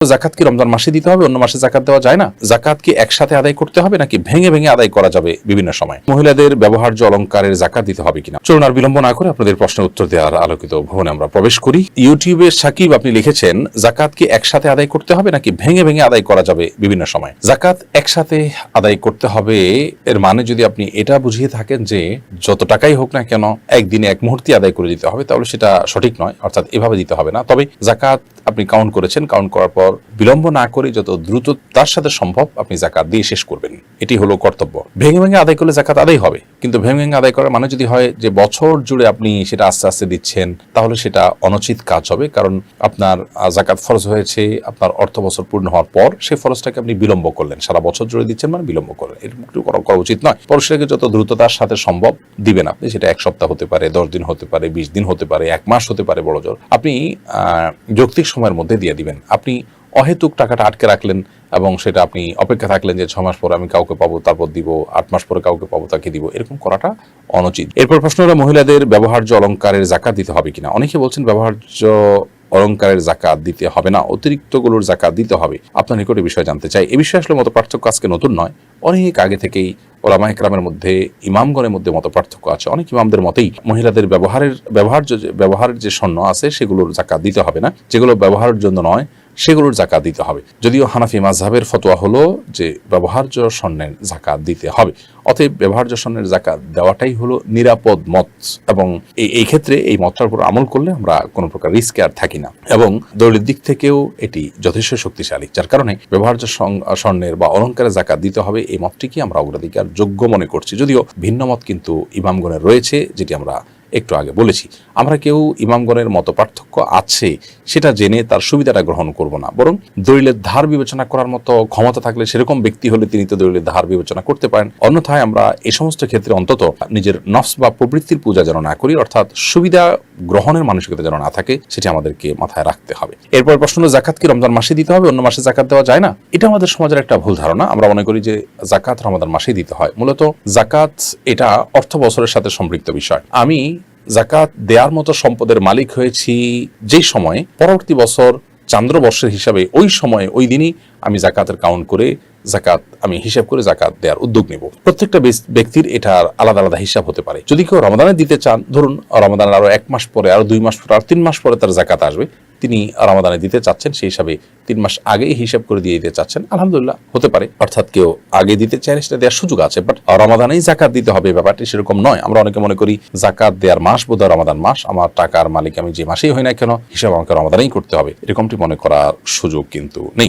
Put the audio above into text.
জাকাত কি রমজান মাসে দিতে হবে, অন্য মাসে জাকাত দেওয়া যায় না? জাকাত কি একসাথে আদায় করতে হবে নাকি ভেঙে ভেঙে আদায় করা যাবে বিভিন্ন সময়? মহিলাদের ব্যবহার্য অলংকারের জাকাত দিতে হবে কিনা? চলুন আর বিলম্ব না করে আপনাদের প্রশ্নের উত্তর দেওয়ার আলোকিত ভবনে আমরা প্রবেশ করি। ইউটিউবে সাকিব আপনি লিখেছেন, জাকাত কি একসাথে আদায় করতে হবে নাকি ভেঙে ভেঙে আদায় করা যাবে বিভিন্ন সময়? জাকাত একসাথে আদায় করতে হবে এর মানে যদি আপনি এটা বুঝিয়ে থাকেন যে যত টাকাই হোক না কেন একদিনে এক মুহূর্তে আদায় করে দিতে হবে, তাহলে সেটা সঠিক নয়। অর্থাৎ এভাবে দিতে হবে না। তবে জাকাত আপনি কাউন্ট করেছেন, কাউন্ট করার পর বিলম্ব না করে যত দ্রুত তার সাথে সম্ভব আপনি জাকাত দিয়ে শেষ করবেন, এটি হলো কর্তব্য। ভেঙে ভেঙে আদায় করলে জাকাত আদায় হবে, কিন্তু ভেঙে ভেঙে আদায় করার মানে যদি হয় যে বছর জুড়ে আপনি সেটা আস্তে আস্তে দিচ্ছেন, তাহলে সেটা অনুচিত কাজ হবে। কারণ আপনার জাকাত ফরজ হয়েছে আপনার অর্থ বছর পূর্ণ হওয়ার পর, সেই ফরজটাকে আপনি বিলম্ব করলেন, সারা বছর জুড়ে দিচ্ছেন মানে বিলম্ব করলেন, এরকম করা উচিত নয়। পরশুটাকে যত দ্রুততার সাথে সম্ভব দিবেন আপনি, সেটা এক সপ্তাহ হতে পারে, 10 দিন হতে পারে, 20 দিন হতে পারে, 1 মাস হতে পারে, বড় জোর আপনি যৌক্তিক সময়ের মধ্যে দিয়ে দিবেন। আপনি অহেতুক টাকাটা আটকে রাখলেন এবং সেটা আপনি অপেক্ষা থাকলেন যে 6 মাস পরে আমি কাউকে পাবো তারপর দিব, 8 মাস পরে কাউকে পাবো তাকে দিব, এরকম করাটা অনুচিত। এরপর প্রশ্ন হলো মহিলাদের ব্যবহার্য অলংকারের জাকাত দিতে হবে কিনা? অনেকে বলছেন ব্যবহার্য অলংকারের জাকাত দিতে হবে না, অতিরিক্ত গুলোর জাকাত দিতে হবে। আপনার নিকটে বিষয় জানতে চাই। এই বিষয়ে আসলে মত পার্থক্য আজকে নতুন নয়, অনেক আগে থেকেই ওলামায়ে কেরামের মধ্যে, ইমামগণের মধ্যে মত পার্থক্য আছে। অনেক ইমামদের মতেই মহিলাদের ব্যবহারের যে স্বর্ণ আছে সেগুলোর জাকাত দিতে হবে না, যেগুলো ব্যবহারের জন্য নয় সেগুলোর জাকাত দিতে হবে। যদিও হানাফি মাযহাবের ফতোয়া হলো যে ব্যবহার্য স্বর্ণের জাকাত দিতে হবে। অতএব ব্যবহার্য স্বর্ণের জাকাত দেওয়াটাই হলো নিরাপদ মত, এবং এই ক্ষেত্রে এই মতটার উপর আমল করলে আমরা কোনো প্রকার রিস্কে আর থাকি না, এবং দলিলের দিক থেকেও এটি যথেষ্ট শক্তিশালী। যার কারণে ব্যবহার্য স্বর্ণের বা অলংকারের জাকাত দিতে হবে এই মতটিকে আমরা অগ্রাধিকার যোগ্য মনে করছি। যদিও ভিন্ন মত কিন্তু ইমামগণের রয়েছে, যেটি আমরা একটু আগে বলেছি। আমরা কেউ ইমামগণের মত পার্থক্য আছে সেটা জেনে তার সুবিধাটা গ্রহণ করব না, বরং দলিলের ধার বিবেচনা করার মতো ক্ষমতা থাকলে সেরকম ব্যক্তি হলে তিনি তো দলিলের ধার বিবেচনা করতে পারেন। অন্যথায় আমরা এই সমস্ত ক্ষেত্রে অন্তত নিজের নফস বা প্রবৃত্তির পূজা যেন না করি, অর্থাৎ সুবিধা গ্রহণের মানসিকতা যেন না থাকে, সেটি আমাদেরকে মাথায় রাখতে হবে। এরপর প্রশ্ন হলো জাকাত কি রমজান মাসে দিতে হবে, অন্য মাসে জাকাত দেওয়া যায় না? এটা আমাদের সমাজের একটা ভুল ধারণা। আমরা মনে করি যে জাকাত রমাদান মাসেই দিতে হয়। মূলত জাকাত এটা অর্থ বছরের সাথে সম্পৃক্ত বিষয়। আমি জাকাত দেওয়ার মতো সম্পদের মালিক হয়েছি যেই সময়ে, পরবর্তী বছর চান্দ্রবর্ষের হিসাবে ওই সময়ে ওই দিনই আমি জাকাতের কাউন্ট করে জাকাত আমি হিসাব করে জাকাত দেওয়ার উদ্যোগ নেব। প্রত্যেকটা ব্যক্তির এটার আলাদা আলাদা হিসাব হতে পারে। যদি কেউ রমাদানে দিতে চান, ধরুন রমাদানের আরো 1 মাস পরে, আরো 2 মাস পরে, আর 3 মাস পরে তার জাকাত আসবে, তিনি রমাদানে দিতে চাচ্ছেন, সেই হিসাবে 3 মাস আগেই হিসাব করে দিয়ে দিতে চাচ্ছেন, আলহামদুলিল্লাহ হতে পারে। অর্থাৎ কেউ আগে দিতে চাইলে সেটা দেওয়ার সুযোগ আছে, বাট রমাদানেই জাকাত দিতে হবে ব্যাপারটি সেরকম নয়। আমরা অনেকে মনে করি জাকাত দেওয়ার মাস বোধহয় রমাদান মাস, আমার টাকার মালিক আমি যে মাসেই হই না কেন হিসাব আমাকে রমাদানেই করতে হবে, এরকমটি মনে করার সুযোগ কিন্তু নেই।